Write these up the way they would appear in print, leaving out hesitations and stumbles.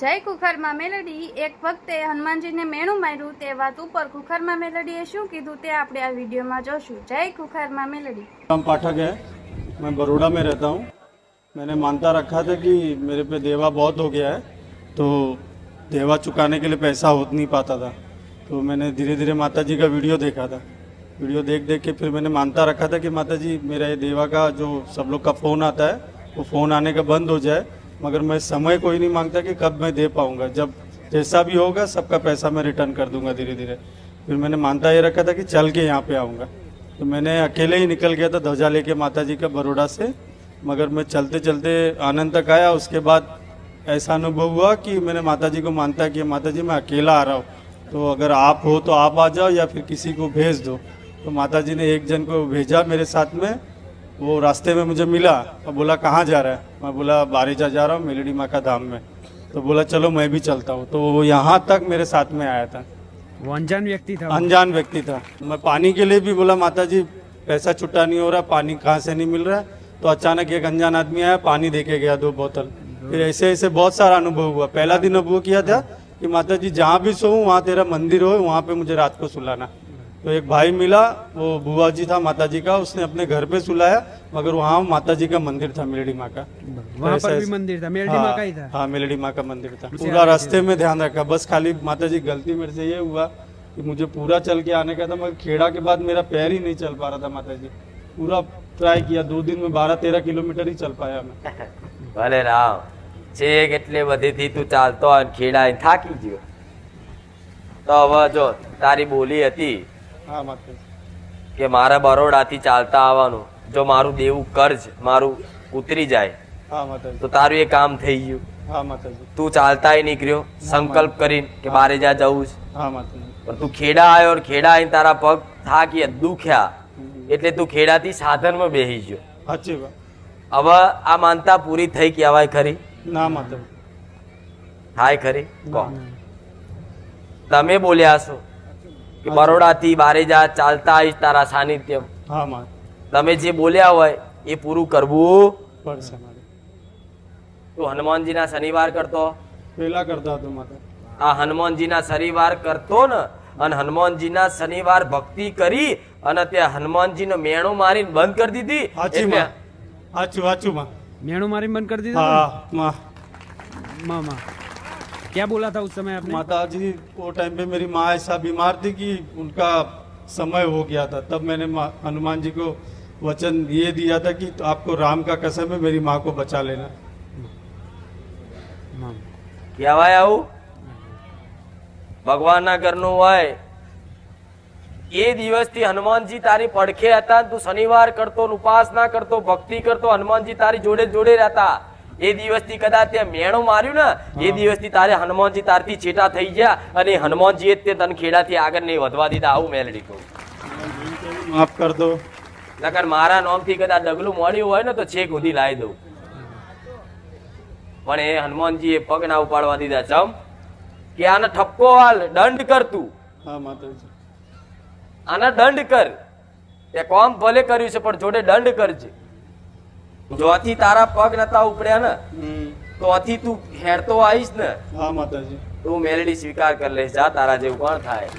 જય ખુખરમાં મેલડી એક વખતે હનુમાનજીને મેણું માર્યું તે વાત ઉપર ખુખરમાં મેલડીએ શું કીધું તે આપણે આ वीडियोમાં જોશું। જય ખુખરમાં મેલડી। नाम पाठक है, मैं बड़ौदा में रहता हूँ। मैंने मानता रखा था कि मेरे पे देवा बहुत हो गया है, तो देवा चुकाने के लिए पैसा हो नहीं पाता था। तो मैंने धीरे धीरे माता जी का वीडियो देखा था। वीडियो देख देख के फिर मैंने मानता रखा था कि माता जी मेरा ये देवा का जो सब लोग का फ़ोन आता है वो फ़ोन आने का बंद हो जाए, मगर मैं समय कोई नहीं मांगता कि कब मैं दे पाऊँगा। जब जैसा भी होगा सबका पैसा मैं रिटर्न कर दूँगा धीरे धीरे। फिर मैंने मानता ये रखा था कि चल के यहाँ पे आऊँगा। तो मैंने अकेले ही निकल गया था ध्वजा लेके माता जी का बड़ौदा से, मगर मैं चलते चलते आनंद तक आया। उसके बाद ऐसा अनुभव हुआ कि मैंने माता जी को मानता कि माता जी मैं अकेला आ रहा हूँ, तो अगर आप हो तो आप आ जाओ या फिर किसी को भेज दो। तो माता जी ने एक जन को भेजा मेरे साथ में। वो रास्ते में मुझे मिला और बोला कहाँ जा रहा है। मैं बोला बारीजा जा रहा हूँ मेलडी माँ का धाम में। तो बोला चलो मैं भी चलता हूँ। तो वो यहाँ तक मेरे साथ में आया था। वो अनजान व्यक्ति था? अनजान व्यक्ति था। मैं पानी के लिए भी बोला माता जी पैसा छुट्टा नहीं हो रहा, पानी कहाँ से नहीं मिल रहा है। तो अचानक एक अनजान आदमी आया, पानी दे के गया 2 बोतल। फिर ऐसे ऐसे बहुत सारा अनुभव हुआ। पहला दिन अनुभव किया था कि माता जी जहाँ भी सोऊं वहाँ तेरा मंदिर हो, वहाँ पे मुझे रात को सुलाना। तो एक भाई मिला, वो बुआ जी था माता जी का, उसने अपने घर पे सुलाया, मगर वहाँ माता जी का मंदिर था मेलडी माँ का। वहाँ पर भी मंदिर था, मेलडी माँ का ही था? हाँ मेलडी माँ का मंदिर था। पूरा रास्ते में ध्यान रखा। बस खाली माता जी गलती मेरे से ये हुआ कि मुझे पूरा चल के आने का था, मगर खेड़ा के बाद मेरा पैर ही नहीं चल पा रहा था। माता जी पूरा ट्राई किया, 2 दिन में 12-13 किलोमीटर ही चल पाया मैं। ભલે રામ છેક એટલે બધેથી તું ચાલતો અને ખેડા થાકી ગયો તો હવે જો તારી બોલી હતી हाँ माता जी। કે મારા બરોડાથી ચાલતા આવવાનું, જો મારું દેવું કર્જ મારું ઉતરી જાય हाँ माता जी। તો તારું એ કામ થઈ ગયું। हाँ माता जी। તું ચાલતાય નીકળ્યો સંકલ્પ કરીને કે બારે જા જવું છે, हाँ माता जी। પણ તું ખેડા આવ્યો અને ખેડા આવીને તારા પગ થાકી દુખ્યા એટલે તું ખેડાથી સાધનમાં બેસી ગયો। अच्छी बात। હવે આ માનતા પૂરી થઈ કહેવાય ખરી? ना माता जी। થાય ખરી? કહો તમે બોલ્યા છો કે બરોડાથી બારે જા ચાલતા આવીશ તારા સાનિધ્યમ। हाँ माता તમે જે બોલ્યા હોય એ પૂરું કરવું। પડશે મારે। તું હનુમાનજીના શનિવાર કરતો? પહેલા કરતા હતો માતા। આ હનુમાનજીના શનિવાર કરતો ને અને હનુમાનજીના શનિવાર ભક્તિ કરી અને ત્યાં હનુમાનજીનો મેણો મારીને બંધ કરી દીધી હાચી એટલે માં, हाचू हाचू माँ। मेणु मारी बंद कर दी थी? हाँ माँ। मामा क्या बोला था उस समय आपने? माता जी वो टाइम पे मेरी माँ ऐसा बीमार थी कि उनका समय हो गया था। तब मैंने हनुमान जी को वचन ये दिया था कि तो आपको राम का कसम है मेरी माँ को बचा लेना। કહેવાય આવું ભગવાનના ઘરનું હોય એ દિવસથી હનુમાનજી તારી પડખે હતા, તું શનિવાર કરતો, ઉપાસના કરતો, ભક્તિ કરતો, હનુમાનજી તારી જોડે જોડે રહેતા। એ દિવસથી કદાચ તે મેણું માર્યું ને એ દિવસથી તારે હનુમાનજી તારથી છેટા થઈ ગયા અને હનુમાનજીએ તે તને ખેડાથી આગળ નહીં વધવા દીધા। આવું મેલડી કહું। माफ कर दो। નકર મારા નામથી કદાચ ડગલું મળ્યું હોય ને તો છેક સુધી લાવી દઉં, પણ એ હનુમાનજીએ પગ ના ઉપાડવા દીધા। ચમ કે આને ઠપકો હાલ, દંડ કર, તું हाँ माता जी। આના દંડ કર। તે કોમ ભલે કર્યું છે પણ જોડે દંડ કરજે। જોથી તારા પગ નતા ઉપડ્યા ને તો અથી તું હેરતો આવીશ ને हाँ माता जी। તું મેલડી સ્વીકાર કરી લઈશ। જા તારા જેવું કોણ થાય।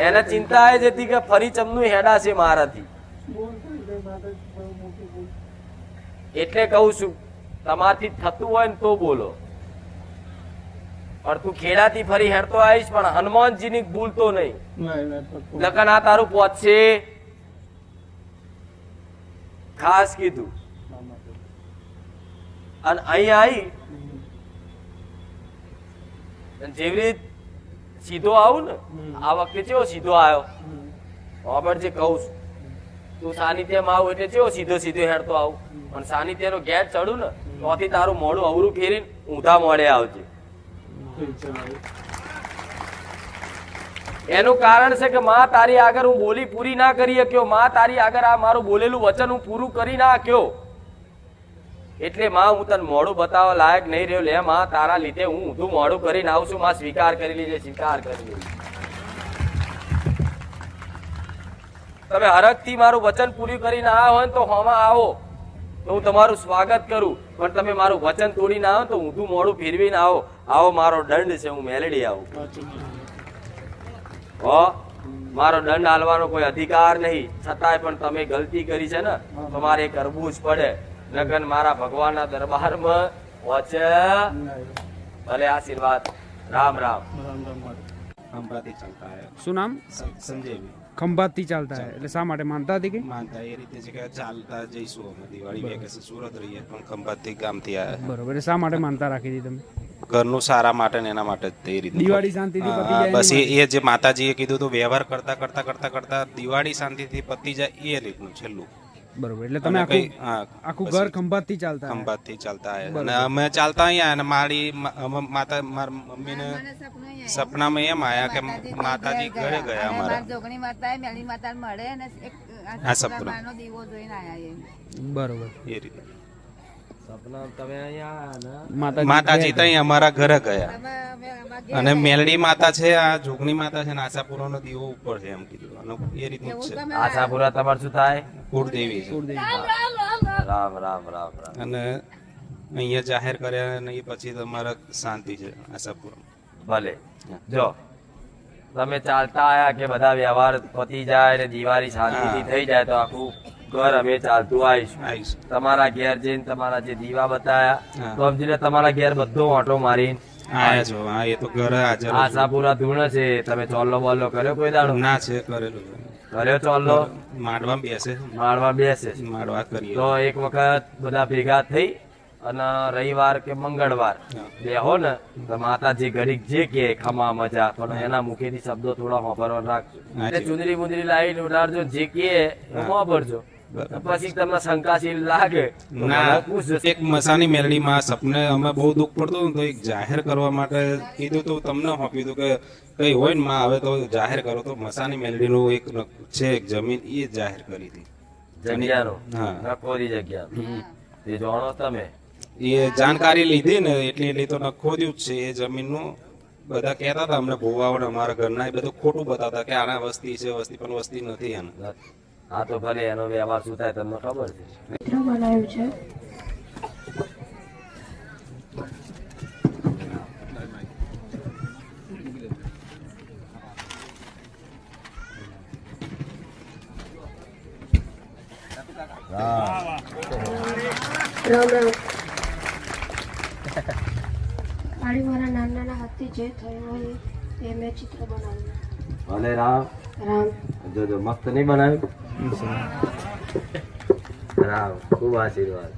એને ચિંતા એ જતી કે ફરી ચમનું હેડા છે મારાથી। એટલે કહું છું તમારથી થતું હોય ને તો બોલો, પણ તું ખેડાથી ફરી હેરતો આવીશ પણ હનુમાનજીની ભૂલતો નહીં। नहीं नहीं पक्का। લખન આ તારું પહોંચશે ખાસ કીધું। हाँ माता जी। અને અહીં આવી જેવી રીત સીધો આવું ને આ વખતે ચેવો સીધો આવ્યો ખબર જે કહું છું, તું સાનિધ્યમાં આવું એટલે ચેવો સીધો સીધો હેરતો આવું, પણ સાનિધ્યનો ગેટ ચડું ને તોથી તારું મોડું અવરું ફેરીને ઊંધા મોડે આવજે। ठीक है माता। એનું કારણ છે કે માં તારી આગળ હું બોલી પૂરી ના કરી શક્યો, માં તારી આગળ આ મારું બોલેલું વચન હું પૂરું કરી ના શક્યો, એટલે માં હું તને મોડું બતાવવા લાયક નહીં રહ્યો। લે માં તારા લીધે હું ઊંધું મોડું કરીને આવું છું। માં સ્વીકાર કરી લેજે, સ્વીકાર કરી લેજે। તમે હરખથી મારું વચન પૂરું કરીને આવ્યા હોય ને તો હોમાં આવો। તો હું તમારું સ્વાગત કરું, પણ તમે મારું વચન તોડીને આવો તો ઊંધું મોડું ફેરવીને આવો. આવો મારો દંડ છે, હું મેલડી આવું. હો, મારો દંડ હાલવાનો કોઈ અધિકાર નહીં, છતાંય પણ તમે ગલતી કરી છે ને તમારે એ કરવું જ પડે. નગન મારા ભગવાનના દરબારમાં પહોંચે. ભલે આશીર્વાદ. રામ રામ. ખંભાતી ચાલતા હે. શું નામ? સંજય ખંભાતથી ચાલતા હે. એટલે શા માટે માનતા હતી કે માનતા એ રીતે છે કે ચાલતા જઈશું અમે દિવાળી વેકેશન સુરત રહીએ પણ ખંભાતથી ગામથી આવ્યા. બરોબર. એટલે શા માટે માનતા રાખી હતી તમે? ઘરનું સારા માટે ને એના માટે જ તે રીતે દિવાળી શાંતિથી પતી જાય બસ એની એ જે માતાજીએ કીધું તો વ્યવહાર કરતા કરતા કરતા કરતા દિવાળી શાંતિથી પતી જાય એ રીતનું છેલ્લું. બરોબર. એટલે તમે અને આખું કઈ- હા, આખું પછી ઘર ખંભાતથી ચાલતા આયા? ખંભાતથી ચાલતા આવ્યા અને અમે ચાલતા અહીંયા અને મારી માતા મારી મમ્મીને સપનામાં એમ આયા કે માતાજી ઘરે ગયા અમારા. જોગણી માતા મેલી માતા મળે અને એક આ સપનું. માનો દીવો જોઈને આયા એ બરોબર. એ રીતે સપના તમે અહીંયા માતાજી તો અહીં અમારા ઘરે ગયા અમે અમારા અને મેલડી માતા છે, આ જોગણી માતા છે ને આશાપુરાનો દીવો ઉપર છે એમ કીધું અને એ રીતનું જ છે. આશાપુરા તમારું શું થાય? કુળદેવી છે રામ રામ રામ રામ. અને અહીંયા જાહેર કર્યા અને એ પછી તમારા શાંતિ છે આશાપુરા. ભલે. જો તમે ચાલતા આયા કે બધા વ્યવહાર પતી જાય ને દિવાળી શાંતિથી થઈ જાય તો આખું ઘર અમે ચાલતું આવીશું. આવીશ તમારા ઘેર જઈને તમારા જે દીવા બતાયા હા. તો સમજીને તમારા ઘેર બધો ઓટો મારીને આયા છો. હા એ તો ઘરે હાજર જ છું. આશાપુરા ધૂણ છે. તમે ચોલ્લો બોલ્લો કર્યો કોઈ દાડો? ના છે કરેલું કર્યો ચોલ્લો? માંડવા બેસે માળવા બેસે છે. માંડવા કરીએ તો એક વખત બધા ભેગા થઈ અને રવિવાર કે મંગળવાર બેહો ને તો માતાજી ઘડીક જે કે ખમા મજા પણ એના મુખેથી શબ્દો થોડા હોભરવા રાખજો. હાજી. એટલે ચુંદડી મુંદડી લાવીને ઉડાડજો, જે કે હોભરજો. પછી તમને શંકાશીલ લાગે તો મને ના પૂછજો. એક મસાની મેલડીમાં સપને અમે બહુ દુઃખ પડતું ને તો એક જાહેર કરવા માટે કીધું તો તમને સોંપ્યું હતું કે કઈ હોય ને માં હવે તો જાહેર કરો તો મસાની મેલડીનું એક છે એક જમીન એ જાહેર કરી હતી. જગ્યાનો હા. નકોરી જગ્યા તે જાણો તમે? એ જાણકારી લીધી ને એટલી તો ખોદ્યું જ છે એ જમીનનું. બધા કહેતા હતા અમને ભોવાઓને અમારા ઘરના એ બધું ખોટું બતાવતા કે આના વસ્તી છે વસ્તી પણ વસ્તી નથી એને. હા તો ભલે એનો વ્યવહાર શું થાય તમને ખબર છે. ચિત્ર બનાવ્યું છે. રામ રામ. મારી મારા નાના હાથથી જે થયું હોય એ મેં ચિત્ર બનાવ્યું. ભલે રામ. રામ. જોજો મસ્ત નહીં બનાવ્યું? રામ ખૂબ આશીર્વાદ.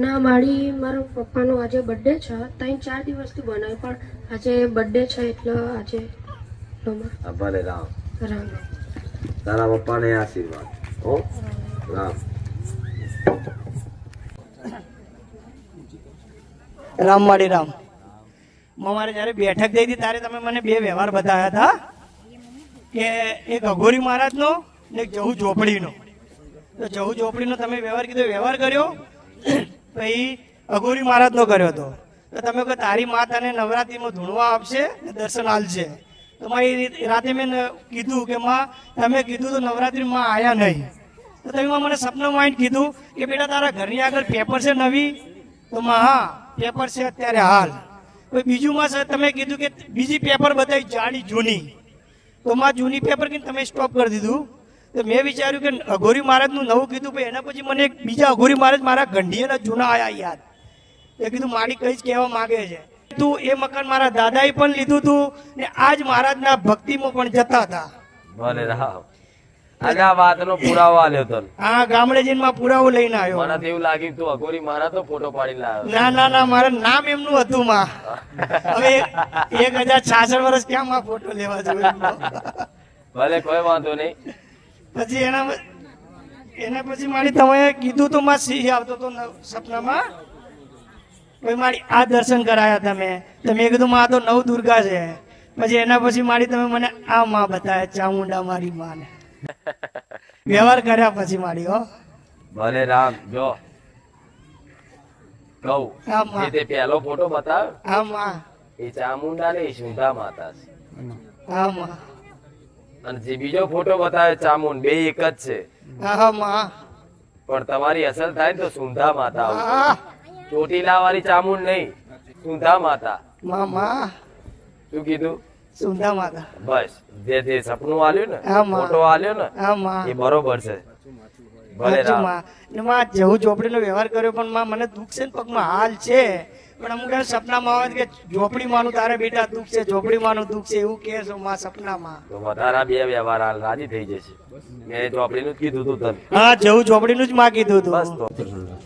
ના મારા પપ્પાનો આજે બર્થડે છે. 3-4 દિવસથી બનાવ્યું પણ આજે બર્થડે છે એટલે આજે રમા. હા, ભલે રામ. રામ. તારા પપ્પાને આશીર્વાદ. હો રામ. રામવાડી રામ. મારે જ્યારે બેઠક થઈ હતી ત્યારે તમે મને બે વ્યવહાર બતાવ્યા હતા કે એક અઘોરી મહારાજનો ને એક જહુ ઝોપડીનો. તો જહુ ઝોપડીનો તમે વ્યવહાર કીધો, વ્યવહાર કર્યો પછી અઘોરી મહારાજનો કર્યો હતો. તો તમે કહો તારી માતાને નવરાત્રિમાં ધૂણવા આપશે ને દર્શન આલશે. તો મારી રાતે મેં કીધું કે માં તમે કીધું તો નવરાત્રિમાં આવ્યા નહીં. તો તમે મને સપનામાં આવીને કીધું કે બેટા તારા ઘરની આગળ પેપર છે નવી? તો માં હા પેપર છે અત્યારે હાલ. કોઈ બીજું માં સર તમે કીધું કે બીજી પેપર બતાવી જાડી જૂની. તો માં જૂની પેપર કે તમે સ્ટોપ કરી દીધું. તો મેં વિચાર્યું કે અઘોરી મહારાજનું નવું કીધું ભાઈ એના પછી મને એક બીજા અઘોરી મહારાજ મારા ગંઢિયાના જૂના આયા યાદ. એ કીધું મારી કઈ જ કહેવા માંગે છે તું એ મકાન મારા દાદાએ પણ લીધું હતું ને આજ મહારાજના ભક્તિમાં પણ જતા હતા. ભલે રામ. આજે આ વાતનો પુરાવો આલ્યો તને. હા ગામડે જઈને માં પુરાવો લઈને આવ્યો. મને તો એવું લાગ્યું તું અઘોરી મારા તો ફોટો પાડી લાવ્યો. ના ના ના મારા નામ એમનું હતું માં. હવે 1066 વર્ષ ક્યાં માં ફોટો લેવા જોઈએ. ભલે કોઈ વાંધો નહીં. પછી એના પછી મારી તમે કીધું તો માં સિંહ આવતો તો સપનામાં. પછી મારી આ દર્શન કરાયા તમે. તો મેં કીધું માં આ તો નવ દુર્ગા છે. પછી એના પછી મારી તમે મને આ માં બતાવ્યા ચામુંડા મારી માં ને વ્યવહાર કર્યા પછી મારી હો. ભલે રામ. જો કહું હા, માં. એ તે પહેલો ફોટો બતાવ્યો હા માં. એ ચામુંડા ને શુંધા માતા છે. હા માં. અને જે બીજો ફોટો બતાવ્યો ચામુંડ બે એક જ છે. હા હા માં. પણ તમારી અસલ થાય ને તો સુંધા માતા આવું ચોટીલા વાળી ચામુંડ નહીં, સુંધા માતા. મામા શું કીધું? સુંદા માતા. બસ જે સપનું આલ્યું ને, હા, માં. ફોટો આલ્યો ને, હા માં એ બરોબર છે. ભલે સાચું રામ. માં. ને માં જવું ઝોપડીનો વ્યવહાર કર્યો પણ માં મને દુઃખ છે ને પગમાં હાલ છે, પણ અમુક વાર સપનામાં આવે કે ઝોપડી માનું તારે બેટા દુઃખ છે, ઝોપડી માનું દુઃખ છે, એવું કહે છો માં સપનામાં. તો વધારા બે વ્યવહાર હાલ રાજી થઈ જશે. મેં ચોપડીનું જ કીધું તું તને. હા જવું ઝોપડીનું જ માં કીધું બસ હતું. તો